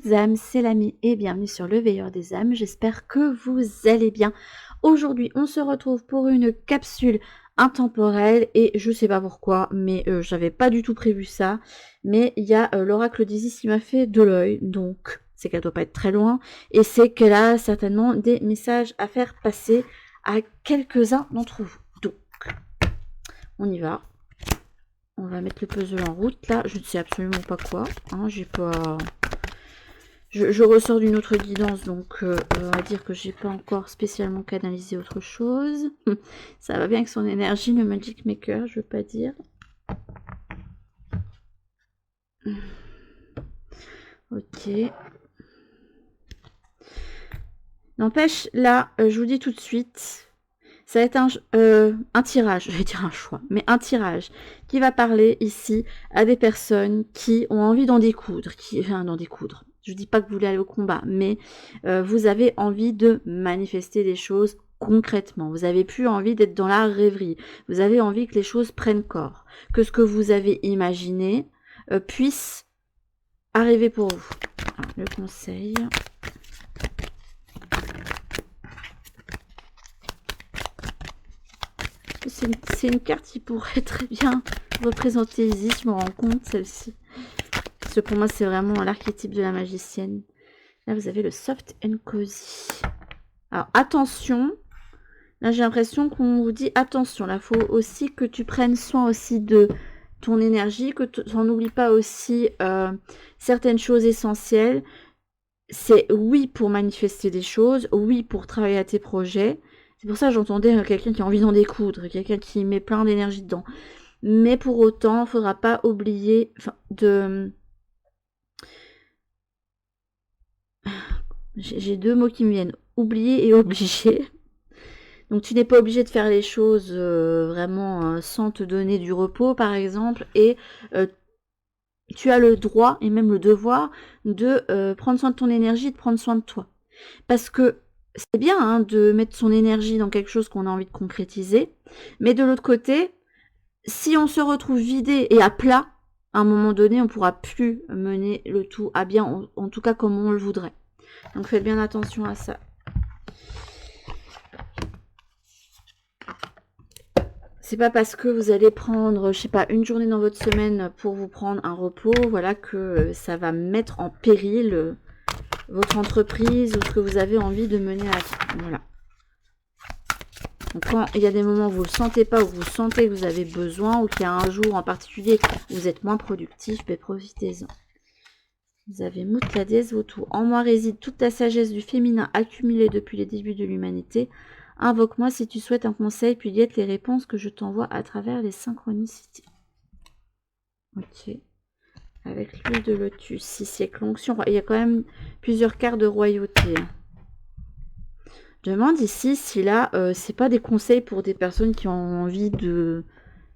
petites âmes, c'est l'ami et bienvenue sur le Veilleur des âmes. J'espère que vous allez bien. Aujourd'hui, on se retrouve pour une capsule intemporelle et je sais pas pourquoi, mais j'avais pas du tout prévu ça. Mais il y a l'oracle d'Isis qui m'a fait de l'œil, donc c'est qu'elle doit pas être très loin et c'est qu'elle a certainement des messages à faire passer à quelques-uns d'entre vous. Donc, on y va. On va mettre le puzzle en route. Là, je ne sais absolument pas quoi. Hein, j'ai pas... Je ressors d'une autre guidance, donc on va dire que j'ai pas encore spécialement canalisé autre chose. Ça va bien avec son énergie, le Magic Maker, je veux pas dire. Ok. N'empêche, là, je vous dis tout de suite, ça va être un tirage, je vais dire un choix, mais un tirage qui va parler ici à des personnes qui ont envie d'en découdre, Je dis pas que vous voulez aller au combat, mais vous avez envie de manifester des choses concrètement. Vous avez plus envie d'être dans la rêverie. Vous avez envie que les choses prennent corps, que ce que vous avez imaginé puisse arriver pour vous. Alors, le conseil. C'est une carte qui pourrait très bien représenter Isis, je me rends compte, celle-ci. Parce que pour moi, c'est vraiment l'archétype de la magicienne. Là, vous avez le soft and cozy. Alors, attention. Là, j'ai l'impression qu'on vous dit attention. Là, il faut aussi que tu prennes soin aussi de ton énergie, que tu n'en oublies pas aussi certaines choses essentielles. C'est oui pour manifester des choses, oui pour travailler à tes projets. C'est pour ça que j'entendais quelqu'un qui a envie d'en découdre, quelqu'un qui met plein d'énergie dedans. Mais pour autant, il ne faudra pas oublier de... J'ai deux mots qui me viennent. Oublier et obliger. Donc tu n'es pas obligé de faire les choses vraiment sans te donner du repos, par exemple. Et tu as le droit et même le devoir de prendre soin de ton énergie et de prendre soin de toi. Parce que c'est bien hein, de mettre son énergie dans quelque chose qu'on a envie de concrétiser. Mais de l'autre côté, si on se retrouve vidé et à plat, à un moment donné, on ne pourra plus mener le tout à bien, en tout cas comme on le voudrait. Donc faites bien attention à ça. C'est pas parce que vous allez prendre, je sais pas, une journée dans votre semaine pour vous prendre un repos, voilà, que ça va mettre en péril votre entreprise ou ce que vous avez envie de mener à vie. Voilà. Donc quand il y a des moments où vous ne le sentez pas, où vous sentez que vous avez besoin, ou qu'il y a un jour en particulier où vous êtes moins productif, ben profitez-en. Vous avez Mout, la déesse Vautour. En moi réside toute la sagesse du féminin accumulée depuis les débuts de l'humanité. Invoque-moi si tu souhaites un conseil, puis guette les réponses que je t'envoie à travers les synchronicités. Ok. Avec l'huile de lotus, 6 siècles onction. Il y a quand même plusieurs cartes de royauté. Je demande ici si là, c'est pas des conseils pour des personnes qui ont envie de...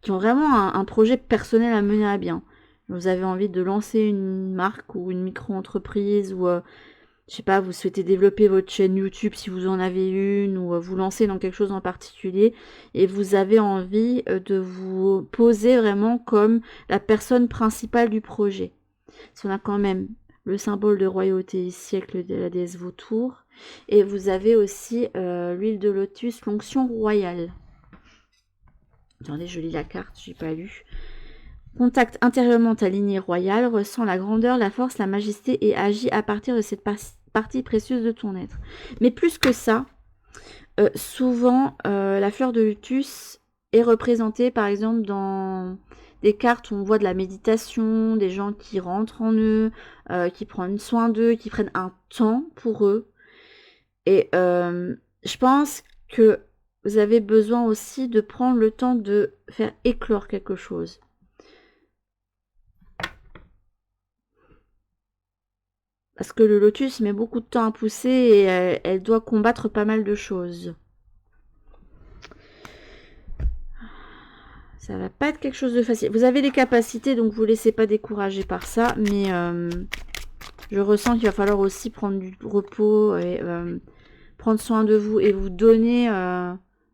qui ont vraiment un projet personnel à mener à bien. Vous avez envie de lancer une marque ou une micro-entreprise ou... je sais pas, vous souhaitez développer votre chaîne YouTube si vous en avez une ou vous lancer dans quelque chose en particulier et vous avez envie de vous poser vraiment comme la personne principale du projet. Parce qu'on a quand même le symbole de royauté, siècle de la déesse Vautour et vous avez aussi l'huile de lotus, l'onction royale. Attendez, je lis la carte, j'ai pas lu. Contacte intérieurement ta lignée royale, ressens la grandeur, la force, la majesté et agis à partir de cette partie précieuse de ton être. Mais plus que ça, souvent la fleur de lotus est représentée par exemple dans des cartes où on voit de la méditation, des gens qui rentrent en eux, qui prennent soin d'eux, qui prennent un temps pour eux. Et je pense que vous avez besoin aussi de prendre le temps de faire éclore quelque chose. Parce que le lotus met beaucoup de temps à pousser et elle doit combattre pas mal de choses. Ça va pas être quelque chose de facile. Vous avez les capacités, donc vous ne laissez pas décourager par ça. Mais je ressens qu'il va falloir aussi prendre du repos et prendre soin de vous et vous donner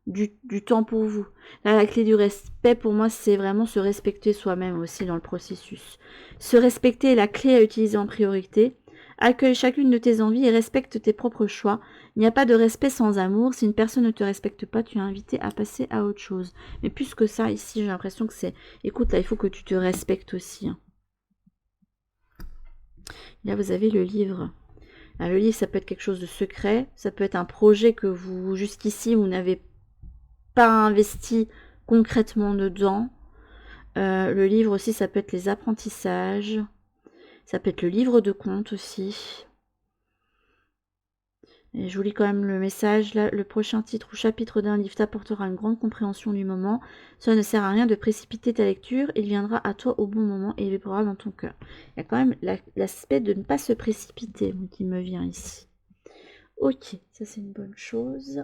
du temps pour vous. Là, la clé du respect, pour moi, c'est vraiment se respecter soi-même aussi dans le processus. Se respecter est la clé à utiliser en priorité. Accueille chacune de tes envies et respecte tes propres choix. Il n'y a pas de respect sans amour. Si une personne ne te respecte pas, tu es invité à passer à autre chose. Mais plus que ça, ici, j'ai l'impression que c'est... Écoute, là, il faut que tu te respectes aussi. Hein. Là, vous avez le livre. Alors, le livre, ça peut être quelque chose de secret. Ça peut être un projet que vous, jusqu'ici, vous n'avez pas investi concrètement dedans. Le livre aussi, ça peut être les apprentissages. Ça peut être le livre de comptes aussi. Et je vous lis quand même le message. Là, le prochain titre ou chapitre d'un livre t'apportera une grande compréhension du moment. Cela ne sert à rien de précipiter ta lecture. Il viendra à toi au bon moment et il vibrera dans ton cœur. Il y a quand même l'aspect de ne pas se précipiter qui me vient ici. Ok, ça c'est une bonne chose.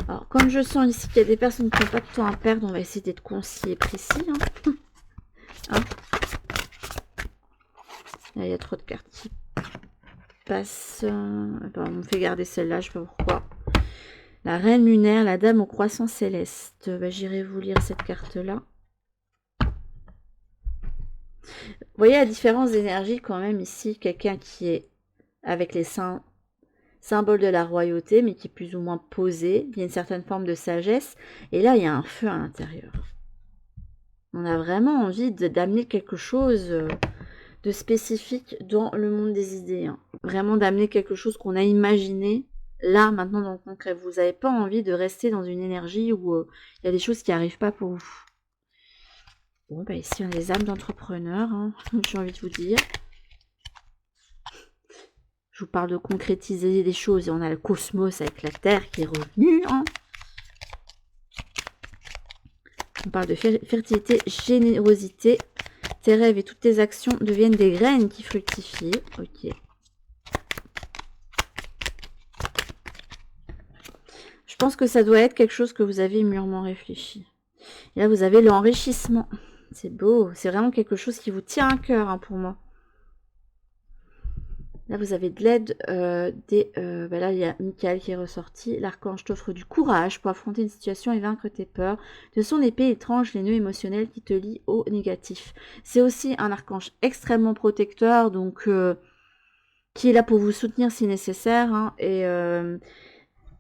Alors, comme je sens ici qu'il y a des personnes qui n'ont pas de temps à perdre, on va essayer d'être concis et précis. Hein. Hein, là, il y a trop de cartes qui passent. On me fait garder celle-là, je ne sais pas pourquoi. La reine lunaire, la dame au croissant céleste. J'irai vous lire cette carte-là. Vous voyez la différence d'énergie quand même ici. Quelqu'un qui est avec les symboles de la royauté, mais qui est plus ou moins posé. Il y a une certaine forme de sagesse. Et là, il y a un feu à l'intérieur. On a vraiment envie d'amener quelque chose de spécifique dans le monde des idées. Hein. Vraiment d'amener quelque chose qu'on a imaginé là, maintenant, dans le concret. Vous n'avez pas envie de rester dans une énergie où il y a des choses qui n'arrivent pas pour vous. Bon, bah ici, on a les âmes d'entrepreneurs, hein, j'ai envie de vous dire. Je vous parle de concrétiser des choses. Et on a le cosmos avec la Terre qui est revenue. Hein. On parle de fertilité, générosité. Tes rêves et toutes tes actions deviennent des graines qui fructifient. Ok. Je pense que ça doit être quelque chose que vous avez mûrement réfléchi. Et là, vous avez l'enrichissement. C'est beau. C'est vraiment quelque chose qui vous tient à cœur hein, pour moi. Là, vous avez de l'aide là, il y a Michael qui est ressorti. L'archange t'offre du courage pour affronter une situation et vaincre tes peurs. De son épée, étrange les nœuds émotionnels qui te lient au négatif. C'est aussi un archange extrêmement protecteur, donc qui est là pour vous soutenir si nécessaire. Hein, et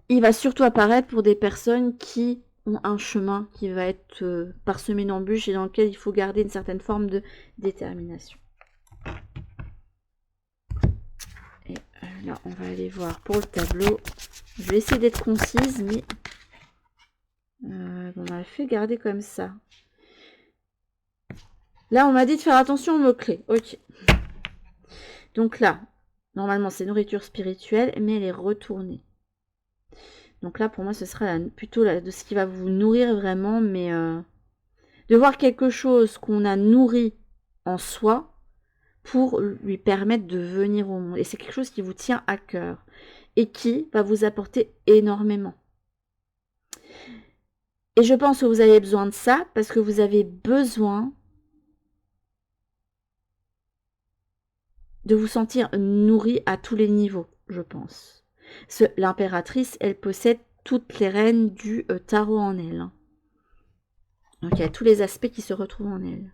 il va surtout apparaître pour des personnes qui ont un chemin qui va être parsemé d'embûches et dans lequel il faut garder une certaine forme de détermination. Là, on va aller voir pour le tableau. Je vais essayer d'être concise, mais on m'a fait garder comme ça. Là, on m'a dit de faire attention aux mots-clés. Ok. Donc là, normalement, c'est nourriture spirituelle, mais elle est retournée. Donc là, pour moi, ce sera plutôt de ce qui va vous nourrir vraiment, mais de voir quelque chose qu'on a nourri en soi pour lui permettre de venir au monde. Et c'est quelque chose qui vous tient à cœur et qui va vous apporter énormément. Et je pense que vous avez besoin de ça parce que vous avez besoin de vous sentir nourri à tous les niveaux, je pense. L'impératrice, elle possède toutes les reines du tarot en elle. Donc il y a tous les aspects qui se retrouvent en elle.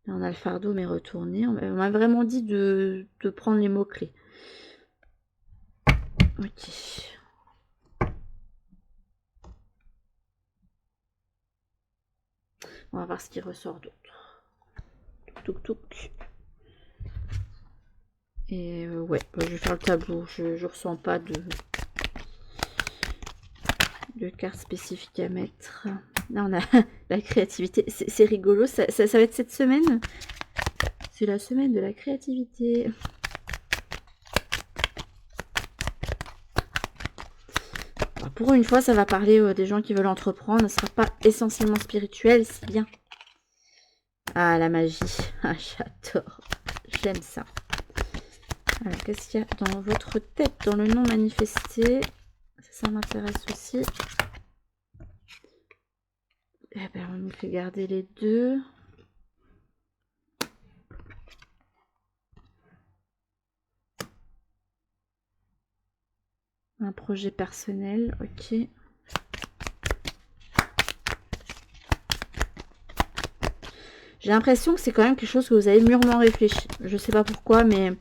Là, on a le fardeau mais retourné. On m'a vraiment dit de prendre les mots-clés. Ok. On va voir ce qui ressort d'autre. Touk touk. Et ouais, je vais faire le tableau. Je ressens pas de cartes spécifiques à mettre. Là, on a la créativité. C'est rigolo. Ça va être cette semaine. C'est la semaine de la créativité. Alors, pour une fois, ça va parler des gens qui veulent entreprendre. Ce ne sera pas essentiellement spirituel, c'est bien. Ah, la magie. Ah, j'adore. J'aime ça. Alors, qu'est-ce qu'il y a dans votre tête, dans le non manifesté? Ça m'intéresse aussi. Eh ben, on nous fait garder les deux. Un projet personnel, ok. J'ai l'impression que c'est quand même quelque chose que vous avez mûrement réfléchi. Je sais pas pourquoi, mais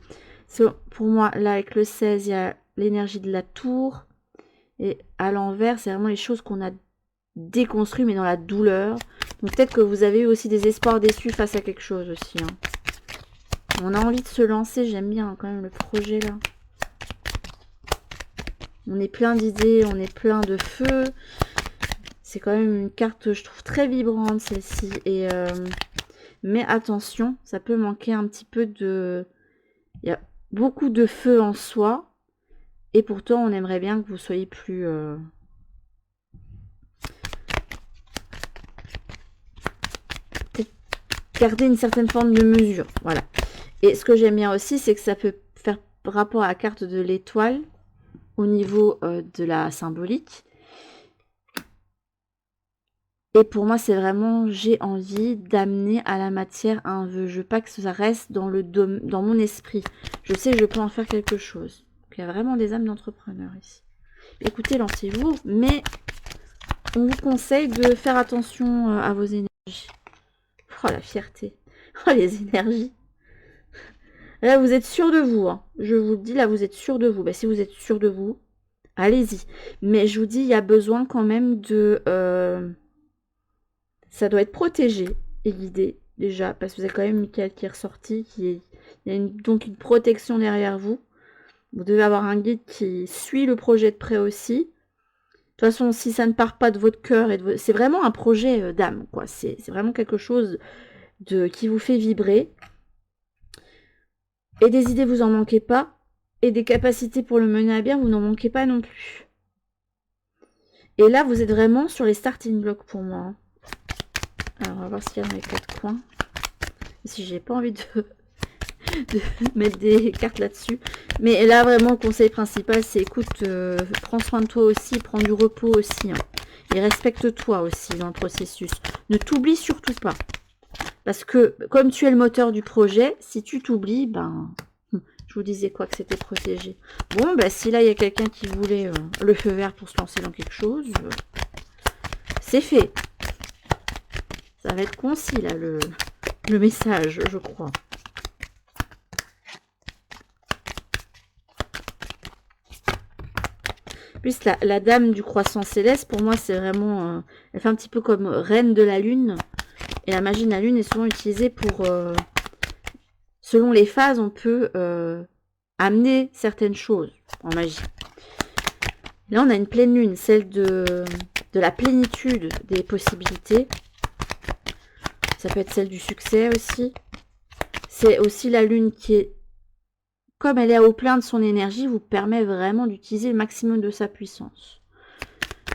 pour moi, là, avec le 16, il y a l'énergie de la tour. Et à l'envers, c'est vraiment les choses qu'on a déconstruites, mais dans la douleur. Donc peut-être que vous avez eu aussi des espoirs déçus face à quelque chose aussi. Hein. On a envie de se lancer, j'aime bien quand même le projet là. On est plein d'idées, on est plein de feu. C'est quand même une carte, je trouve, très vibrante celle-ci. Et mais attention, ça peut manquer un petit peu de... Il y a beaucoup de feu en soi. Et pourtant, on aimerait bien que vous soyez plus... garder une certaine forme de mesure. Voilà. Et ce que j'aime bien aussi, c'est que ça peut faire rapport à la carte de l'étoile au niveau de la symbolique. Et pour moi, c'est vraiment, j'ai envie d'amener à la matière un vœu. Je veux pas que ça reste dans mon esprit. Je sais que je peux en faire quelque chose. Donc, il y a vraiment des âmes d'entrepreneurs ici. Écoutez, lancez-vous, mais on vous conseille de faire attention à vos énergies. Oh, la fierté. Oh, les énergies. Là, vous êtes sûr de vous. Hein. Je vous le dis, là, vous êtes sûr de vous. Ben, si vous êtes sûr de vous, allez-y. Mais je vous dis, il y a besoin quand même de... ça doit être protégé et guidé, déjà. Parce que vous avez quand même Michael qui est ressorti. Il y a donc une protection derrière vous. Vous devez avoir un guide qui suit le projet de près aussi. De toute façon, si ça ne part pas de votre cœur, c'est vraiment un projet d'âme, quoi. C'est vraiment quelque chose qui vous fait vibrer. Et des idées, vous en manquez pas. Et des capacités pour le mener à bien, vous n'en manquez pas non plus. Et là, vous êtes vraiment sur les starting blocks pour moi. Alors, on va voir ce qu'il y a dans les 4 coins. Si j'ai pas envie de mettre des cartes là-dessus. Mais là, vraiment, le conseil principal, c'est écoute, prends soin de toi aussi, prends du repos aussi. Hein. Et respecte-toi aussi dans le processus. Ne t'oublie surtout pas. Parce que, comme tu es le moteur du projet, si tu t'oublies, ben... Je vous disais quoi, que c'était protégé. Bon, ben si là, il y a quelqu'un qui voulait le feu vert pour se lancer dans quelque chose, c'est fait. Ça va être concis, là, le message, je crois. Plus la dame du croissant céleste, pour moi, c'est vraiment... elle fait un petit peu comme reine de la lune. Et la magie de la lune est souvent utilisée pour... selon les phases, on peut amener certaines choses en magie. Là, on a une pleine lune, celle de la plénitude des possibilités. Ça peut être celle du succès aussi. C'est aussi la lune qui est, comme elle est au plein de son énergie, vous permet vraiment d'utiliser le maximum de sa puissance.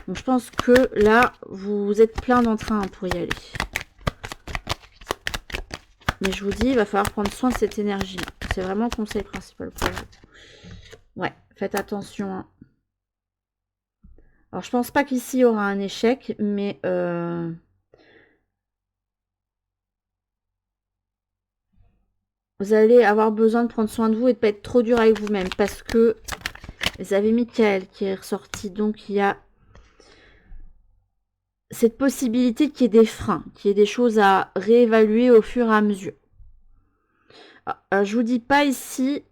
Donc, je pense que là, vous êtes plein d'entrain pour y aller. Mais je vous dis, il va falloir prendre soin de cette énergie. C'est vraiment le conseil principal pour vous. Ouais, faites attention. Hein. Alors, je pense pas qu'ici, il y aura un échec, mais... vous allez avoir besoin de prendre soin de vous et de ne pas être trop dur avec vous-même. Parce que vous avez Michael qui est ressorti. Donc, il y a cette possibilité qu'il y ait des freins, qu'il y ait des choses à réévaluer au fur et à mesure. Alors, je vous dis pas ici...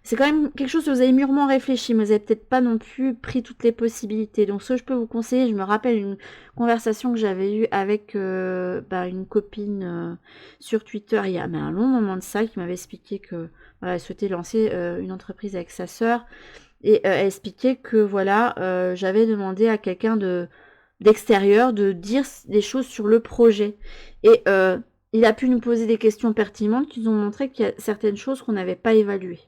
C'est quand même quelque chose que vous avez mûrement réfléchi, mais vous n'avez peut-être pas non plus pris toutes les possibilités. Donc, ce que je peux vous conseiller, je me rappelle une conversation que j'avais eue avec une copine sur Twitter il y a un long moment de ça, qui m'avait expliqué que voilà, elle souhaitait lancer une entreprise avec sa sœur. Et elle expliquait que voilà, j'avais demandé à quelqu'un d'extérieur de dire des choses sur le projet. Et il a pu nous poser des questions pertinentes qui nous ont montré qu'il y a certaines choses qu'on n'avait pas évaluées.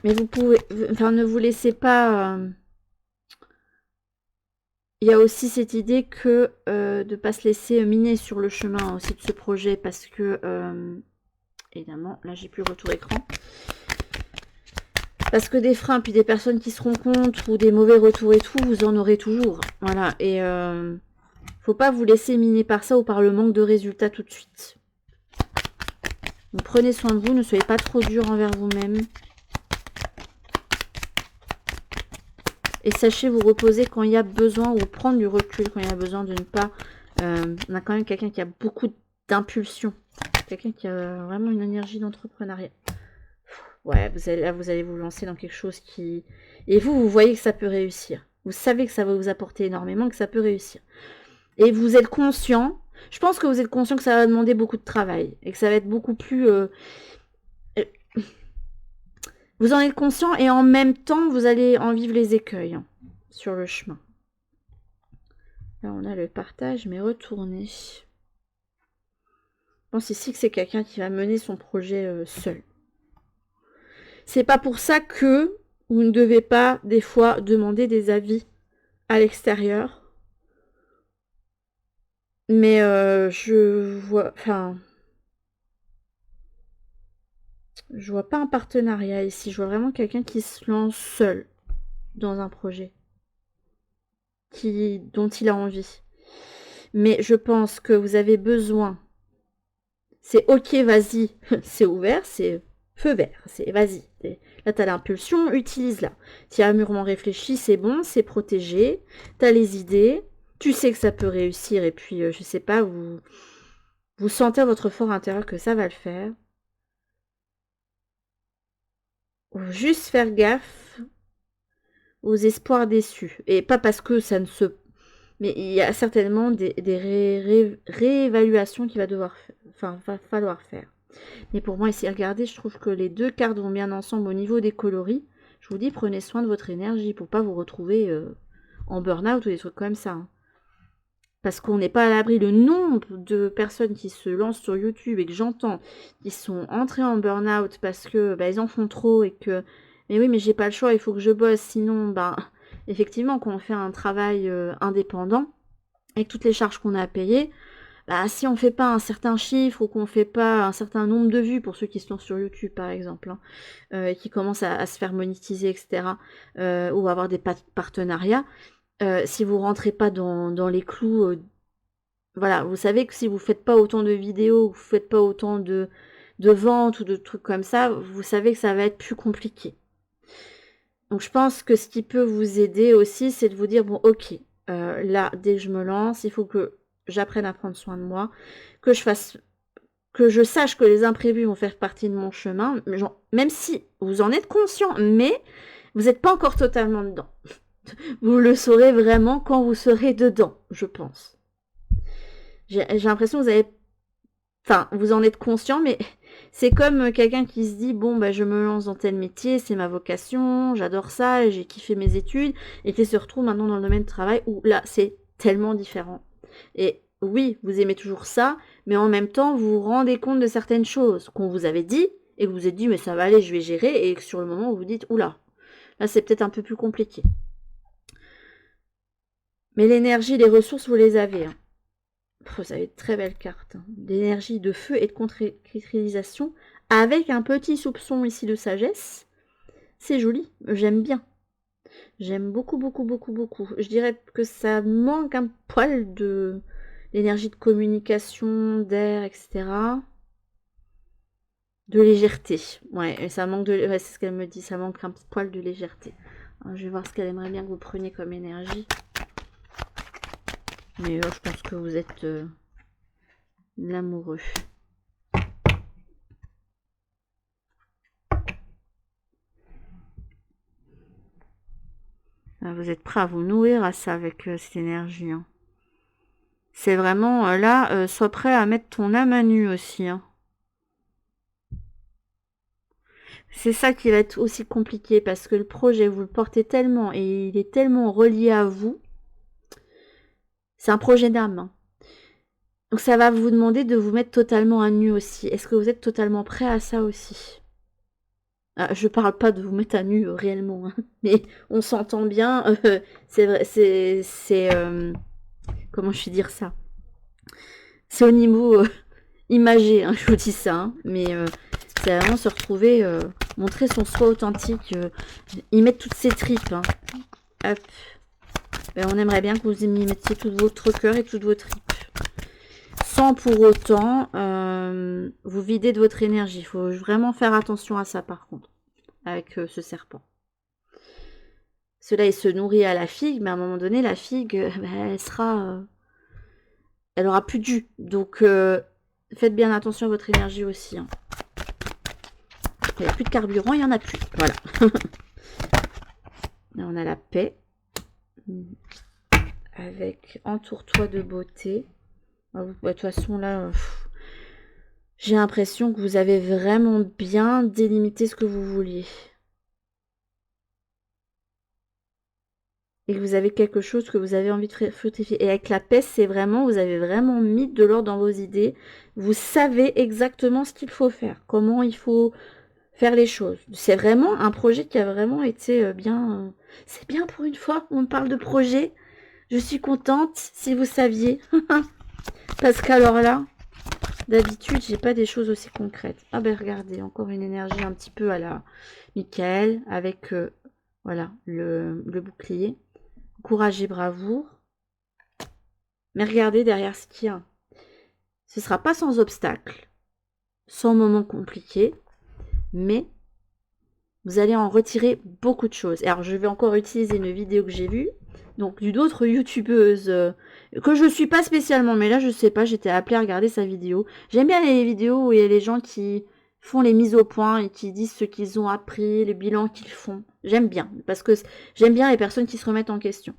Mais vous pouvez, enfin, ne vous laissez pas... Il y a aussi cette idée que de ne pas se laisser miner sur le chemin aussi de ce projet parce que, évidemment, là, j'ai plus le retour écran. Parce que des freins, puis des personnes qui se rendent compte ou des mauvais retours et tout, vous en aurez toujours. Voilà, et faut pas vous laisser miner par ça ou par le manque de résultats tout de suite. Donc, prenez soin de vous, ne soyez pas trop dur envers vous-même. Et sachez vous reposer quand il y a besoin ou prendre du recul quand il y a besoin de ne pas On a quand même quelqu'un qui a beaucoup d'impulsion. Quelqu'un qui a vraiment une énergie d'entrepreneuriat. Ouais, là, vous allez vous lancer dans quelque chose qui... Et vous voyez que ça peut réussir. Vous savez que ça va vous apporter énormément, que ça peut réussir. Et vous êtes conscient, je pense que vous êtes conscient que ça va demander beaucoup de travail. Et que ça va être beaucoup plus... Vous en êtes conscient et en même temps, vous allez en vivre les écueils sur le chemin. Là, on a le partage, mais retourné. Je pense ici que c'est quelqu'un qui va mener son projet seul. C'est pas pour ça que vous ne devez pas, des fois, demander des avis à l'extérieur. Mais je vois... Enfin... Je vois pas un partenariat ici. Je vois vraiment quelqu'un qui se lance seul dans un projet. Dont il a envie. Mais je pense que vous avez besoin... C'est ok, vas-y. C'est ouvert, c'est feu vert. C'est vas-y. Là, tu as l'impulsion, utilise-la. Tu as mûrement réfléchi, c'est bon, c'est protégé. Tu as les idées. Tu sais que ça peut réussir. Et puis, je sais pas, vous sentez à votre fort intérieur que ça va le faire. Juste faire gaffe aux espoirs déçus. Et pas parce que ça ne se... Mais il y a certainement des réévaluations qu'il va falloir faire. Mais pour moi, ici, regardez, je trouve que les deux cartes vont bien ensemble au niveau des coloris. Je vous dis, prenez soin de votre énergie pour pas vous retrouver en burn-out ou des trucs comme ça. Hein. Parce qu'on n'est pas à l'abri. Le nombre de personnes qui se lancent sur YouTube et que j'entends qui sont entrées en burn-out parce que ils en font trop et que mais oui, mais j'ai pas le choix, il faut que je bosse, sinon effectivement quand on fait un travail indépendant avec toutes les charges qu'on a à payer, si on fait pas un certain chiffre ou qu'on fait pas un certain nombre de vues pour ceux qui sont sur YouTube par exemple, et qui commencent à se faire monétiser, etc., ou avoir des partenariats, si vous rentrez pas dans les clous, voilà, vous savez que si vous faites pas autant de vidéos, vous faites pas autant de ventes ou de trucs comme ça, vous savez que ça va être plus compliqué. Donc je pense que ce qui peut vous aider aussi, c'est de vous dire, bon ok, là, dès que je me lance, il faut que j'apprenne à prendre soin de moi, que je sache que les imprévus vont faire partie de mon chemin, même si vous en êtes conscient, mais vous n'êtes pas encore totalement dedans. Vous le saurez vraiment quand vous serez dedans, je pense. J'ai l'impression que vous avez... Enfin, vous en êtes conscient, mais c'est comme quelqu'un qui se dit, bon, je me lance dans tel métier, c'est ma vocation, j'adore ça, j'ai kiffé mes études, et qui se retrouve maintenant dans le domaine de travail où là, c'est tellement différent. Et oui, vous aimez toujours ça, mais en même temps, vous vous rendez compte de certaines choses qu'on vous avait dit, et que vous vous êtes dit, mais ça va aller, je vais gérer, et que sur le moment, vous vous dites, oula, là, c'est peut-être un peu plus compliqué. Mais l'énergie, les ressources, vous les avez. Hein. Vous avez de très belles cartes. Hein. D'énergie, de feu et de concrétisation, avec un petit soupçon ici de sagesse. C'est joli, j'aime bien. J'aime beaucoup, beaucoup, beaucoup, beaucoup. Je dirais que ça manque un poil de l'énergie de communication, d'air, etc. De légèreté. Ouais, ça manque de... Ouais, c'est ce qu'elle me dit, ça manque un petit poil de légèreté. Alors, je vais voir ce qu'elle aimerait bien que vous preniez comme énergie. Mais je pense que vous êtes l'amoureux. Vous êtes prêt à vous nourrir à ça avec cette énergie. Hein. C'est vraiment, là, sois prêt à mettre ton âme à nu aussi. Hein. C'est ça qui va être aussi compliqué parce que le projet, vous le portez tellement et il est tellement relié à vous. C'est un projet d'âme. Hein. Donc ça va vous demander de vous mettre totalement à nu aussi. Est-ce que vous êtes totalement prêt à ça aussi? Je parle pas de vous mettre à nu réellement, hein, mais on s'entend bien. C'est vrai, c'est comment je vais dire ça? C'est au niveau imagé, hein, je vous dis ça, hein, mais c'est vraiment se retrouver, montrer son soi authentique, y mettre toutes ses tripes. Hein. Hop. On aimerait bien que vous y mettiez tout votre cœur et toutes vos tripes. Sans pour autant vous vider de votre énergie. Il faut vraiment faire attention à ça par contre, avec ce serpent. Cela, il se nourrit à la figue, mais à un moment donné, la figue, elle sera elle aura plus dû. Donc, faites bien attention à votre énergie aussi. Hein. Il n'y a plus de carburant, il n'y en a plus. Voilà. Là, on a la paix. Avec entoure-toi de beauté. De toute façon, là, j'ai l'impression que vous avez vraiment bien délimité ce que vous vouliez. Et que vous avez quelque chose que vous avez envie de fructifier. Et avec la paix, c'est vraiment, vous avez vraiment mis de l'ordre dans vos idées. Vous savez exactement ce qu'il faut faire, comment il faut faire les choses. C'est vraiment un projet qui a vraiment été bien... c'est bien pour une fois, on me parle de projet. Je suis contente, si vous saviez. Parce qu'alors là, d'habitude, j'ai pas des choses aussi concrètes. Ah ben regardez, encore une énergie un petit peu à la Michael, avec voilà, le bouclier. Courage et bravoure. Mais regardez derrière ce qu'il y a. Ce sera pas sans obstacle, sans moment compliqué, mais vous allez en retirer beaucoup de choses. Alors, je vais encore utiliser une vidéo que j'ai vue, donc d'une autre youtubeuse que je suis pas spécialement, mais là, je sais pas, j'étais appelée à regarder sa vidéo. J'aime bien les vidéos où il y a les gens qui font les mises au point et qui disent ce qu'ils ont appris, le bilan qu'ils font. J'aime bien, parce que j'aime bien les personnes qui se remettent en question.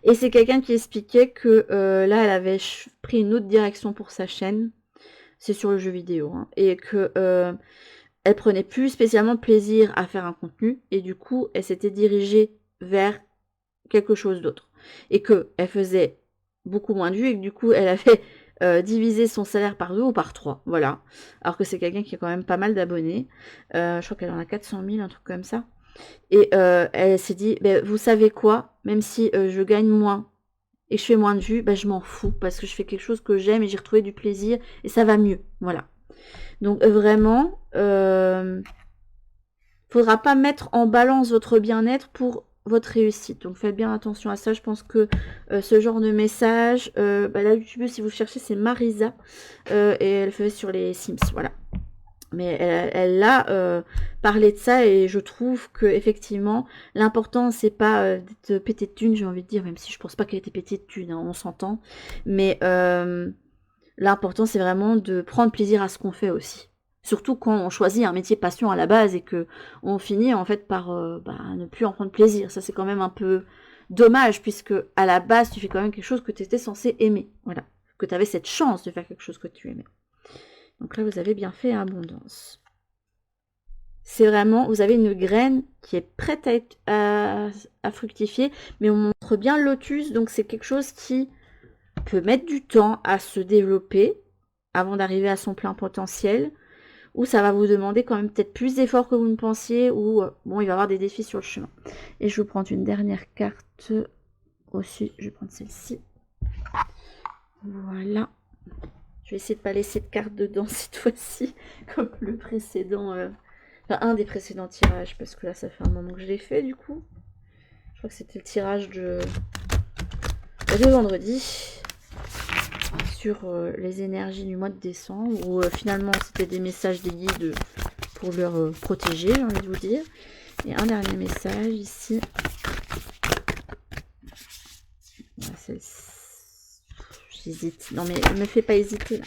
Et c'est quelqu'un qui expliquait que là, elle avait pris une autre direction pour sa chaîne. C'est sur le jeu vidéo. Hein, et que elle prenait plus spécialement plaisir à faire un contenu. Et du coup, elle s'était dirigée vers quelque chose d'autre. Et qu'elle faisait beaucoup moins de vues. Et que du coup, elle avait divisé son salaire par 2 ou par 3. Voilà. Alors que c'est quelqu'un qui a quand même pas mal d'abonnés. Je crois qu'elle en a 400 000, un truc comme ça. Et elle s'est dit, ben, vous savez quoi, même si je gagne moins et que je fais moins de vues, ben, je m'en fous parce que je fais quelque chose que j'aime et j'ai retrouvé du plaisir et ça va mieux. Voilà. Donc vraiment, faudra pas mettre en balance votre bien-être pour votre réussite. Donc faites bien attention à ça. Je pense que ce genre de message, ben, la youtubeuse, si vous cherchez, c'est Marisa et elle faisait sur les Sims. Voilà. Mais elle a parlé de ça et je trouve que effectivement l'important c'est pas d'être pété de thunes, j'ai envie de dire, même si je pense pas qu'elle était pétée de thunes, hein, on s'entend. Mais l'important c'est vraiment de prendre plaisir à ce qu'on fait aussi. Surtout quand on choisit un métier passion à la base et que on finit en fait par ne plus en prendre plaisir. Ça c'est quand même un peu dommage puisque à la base tu fais quand même quelque chose que tu étais censé aimer. Voilà. Que tu avais cette chance de faire quelque chose que tu aimais. Donc là, vous avez bien fait abondance. C'est vraiment, vous avez une graine qui est prête à fructifier, mais on montre bien le lotus, donc c'est quelque chose qui peut mettre du temps à se développer avant d'arriver à son plein potentiel, ou ça va vous demander quand même peut-être plus d'efforts que vous ne pensiez, ou bon, il va y avoir des défis sur le chemin. Et je vais prendre une dernière carte aussi, je vais prendre celle-ci. Voilà. Je vais essayer de ne pas laisser de carte dedans cette fois-ci, comme le précédent, enfin un des précédents tirages, parce que là ça fait un moment que je l'ai fait du coup. Je crois que c'était le tirage de vendredi, sur les énergies du mois de décembre, où finalement c'était des messages des guides pour leur protéger, j'ai envie de vous dire. Et un dernier message ici. J'hésite. Non mais ne me fais pas hésiter là.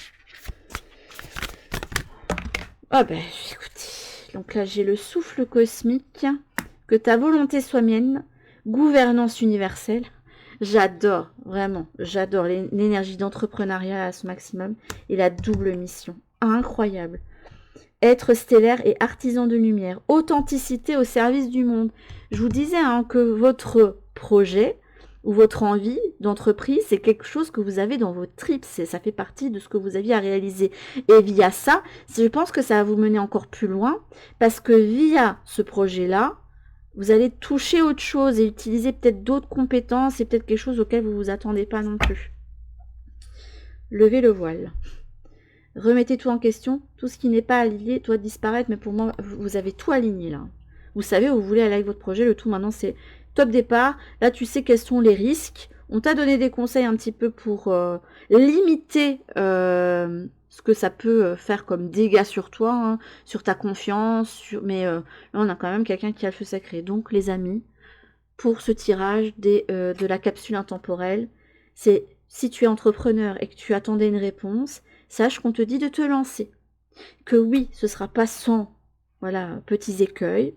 Ah ben écoutez. Donc là j'ai le souffle cosmique. Que ta volonté soit mienne. Gouvernance universelle. J'adore, vraiment. J'adore l'énergie d'entrepreneuriat à ce maximum. Et la double mission. Incroyable. Être stellaire et artisan de lumière. Authenticité au service du monde. Je vous disais hein, que votre projet ou votre envie d'entreprise, c'est quelque chose que vous avez dans vos tripes. Ça fait partie de ce que vous aviez à réaliser. Et via ça, je pense que ça va vous mener encore plus loin. Parce que via ce projet-là, vous allez toucher autre chose et utiliser peut-être d'autres compétences et peut-être quelque chose auquel vous ne vous attendez pas non plus. Levez le voile. Remettez tout en question. Tout ce qui n'est pas aligné doit disparaître. Mais pour moi, vous avez tout aligné là. Vous savez où vous voulez aller avec votre projet. Le tout maintenant, c'est top départ. Là, tu sais quels sont les risques. On t'a donné des conseils un petit peu pour limiter ce que ça peut faire comme dégâts sur toi, hein, sur ta confiance. Mais là, on a quand même quelqu'un qui a le feu sacré. Donc, les amis, pour ce tirage de la capsule intemporelle, c'est si tu es entrepreneur et que tu attendais une réponse, sache qu'on te dit de te lancer. Que oui, ce sera pas sans voilà, petits écueils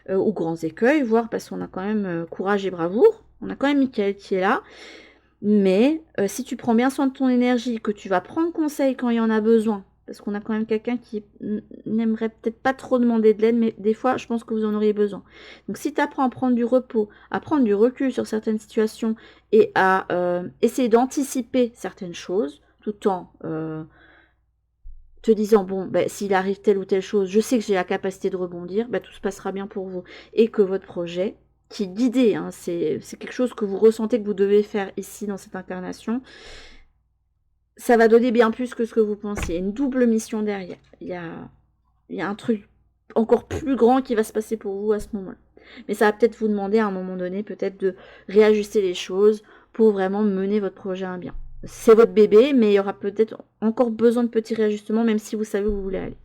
ou grands écueils, voire parce qu'on a quand même courage et bravoure. On a quand même Michael qui est là. Mais si tu prends bien soin de ton énergie, que tu vas prendre conseil quand il y en a besoin, parce qu'on a quand même quelqu'un qui n'aimerait peut-être pas trop demander de l'aide, mais des fois, je pense que vous en auriez besoin. Donc si tu apprends à prendre du repos, à prendre du recul sur certaines situations et à essayer d'anticiper certaines choses, tout en te disant, bon, ben, s'il arrive telle ou telle chose, je sais que j'ai la capacité de rebondir, ben, tout se passera bien pour vous. Et que votre projet, qui est guidé, hein, c'est quelque chose que vous ressentez que vous devez faire ici dans cette incarnation, ça va donner bien plus que ce que vous pensiez. Il y a une double mission derrière. Il y a un truc encore plus grand qui va se passer pour vous à ce moment-là. Mais ça va peut-être vous demander à un moment donné peut-être de réajuster les choses pour vraiment mener votre projet à bien. C'est votre bébé, mais il y aura peut-être encore besoin de petits réajustements, même si vous savez où vous voulez aller.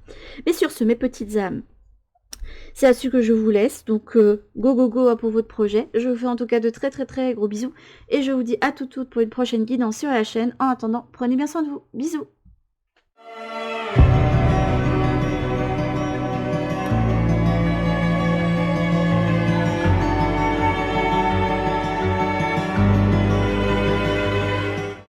Mais sur ce, mes petites âmes, c'est là-dessus que je vous laisse. Donc, go, go, go pour votre projet. Je vous fais en tout cas de très, très, très gros bisous. Et je vous dis à toutes pour une prochaine guidance sur la chaîne. En attendant, prenez bien soin de vous. Bisous.